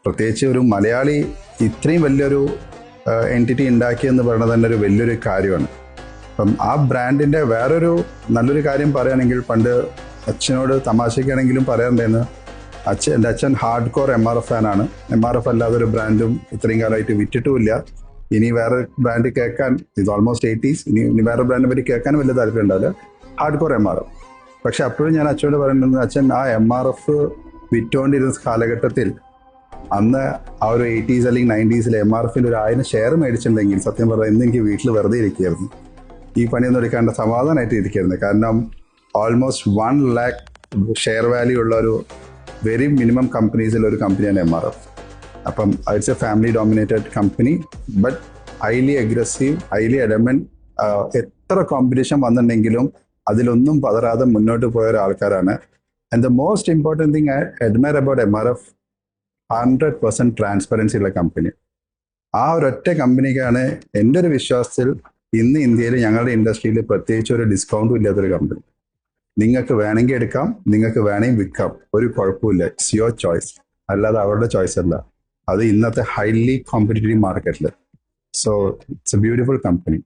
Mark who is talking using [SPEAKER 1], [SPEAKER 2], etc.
[SPEAKER 1] പ്രത്യേകിച്ച് ഒരു മലയാളി ഇത്രയും വലിയൊരു എൻറ്റിറ്റി ഉണ്ടാക്കിയെന്ന് പറയുന്നത് തന്നെ ഒരു വലിയൊരു കാര്യമാണ്. അപ്പം ആ ബ്രാൻഡിൻ്റെ വേറൊരു നല്ലൊരു കാര്യം പറയുകയാണെങ്കിൽ, പണ്ട് അച്ഛനോട് തമാശയ്ക്കാണെങ്കിലും പറയാറുണ്ടായിരുന്നു, എൻ്റെ അച്ഛൻ ഹാർഡ് കോർ MRF ഫാനാണ്. MRF അല്ലാതെ ഒരു ബ്രാൻഡും ഇത്രയും കാലമായിട്ട് വിറ്റിട്ടുമില്ല. ഇനി വേറെ ബ്രാൻഡ് കേൾക്കാൻ, ഇത് ഓൾമോസ്റ്റ് 80s, ഇനി വേറെ ബ്രാൻഡിനെ പറ്റി കേൾക്കാനും വലിയ താല്പര്യം ഉണ്ടാവില്ല, ഹാർഡ് കോർ MRF. പക്ഷെ അപ്പോഴും ഞാൻ അച്ഛനോട് പറയുന്നത്, അച്ഛൻ ആ MRF വിറ്റുകൊണ്ടിരുന്ന കാലഘട്ടത്തിൽ അന്ന് ആ ഒരു 80s അല്ലെങ്കിൽ 90s MRF ഒരു 1000 ഷെയർ മേടിച്ചിട്ടുണ്ടെങ്കിൽ സത്യം പറഞ്ഞാൽ ഇന്ന് എനിക്ക് വീട്ടിൽ വെറുതെ ഇരിക്കുകയായിരുന്നു. ഈ പണിയൊന്നും എടുക്കാണ്ട് സമാധാനമായിട്ട് ഇരിക്കുകയായിരുന്നു. കാരണം ഓൾമോസ്റ്റ് 1 lakh ഷെയർ വാല്യൂ ഉള്ള ഒരു വെരി മിനിമം കമ്പനീസിൽ ഒരു കമ്പനിയാണ് MRF. അപ്പം it's a family dominated company, but highly aggressive, highly element. എത്ര കോമ്പറ്റീഷൻ വന്നിട്ടുണ്ടെങ്കിലും അതിലൊന്നും പതറാതെ മുന്നോട്ട് പോയ ഒരാൾക്കാരാണ്. And the most important thing I admire about MRF, 100% transparency ഉള്ള കമ്പനി. ആ ഒരൊറ്റ കമ്പനിക്കാണ് എൻ്റെ ഒരു വിശ്വാസത്തിൽ ഇന്ന് ഇന്ത്യയിൽ ഞങ്ങളുടെ ഇൻഡസ്ട്രിയിൽ പ്രത്യേകിച്ച് ഒരു ഡിസ്കൗണ്ടും ഇല്ലാത്തൊരു കമ്പനി. നിങ്ങൾക്ക് വേണമെങ്കിൽ എടുക്കാം, നിങ്ങൾക്ക് വേണമെങ്കിൽ വിൽക്കാം, ഒരു കുഴപ്പമില്ല. ഇറ്റ്സ് യുവർ ചോയ്സ്, അല്ലാതെ അവരുടെ ചോയ്സ് അല്ല. അത് ഇന്നത്തെ ഹൈലി കോമ്പറ്റീറ്റീവ് മാർക്കറ്റിൽ. So it's A beautiful company.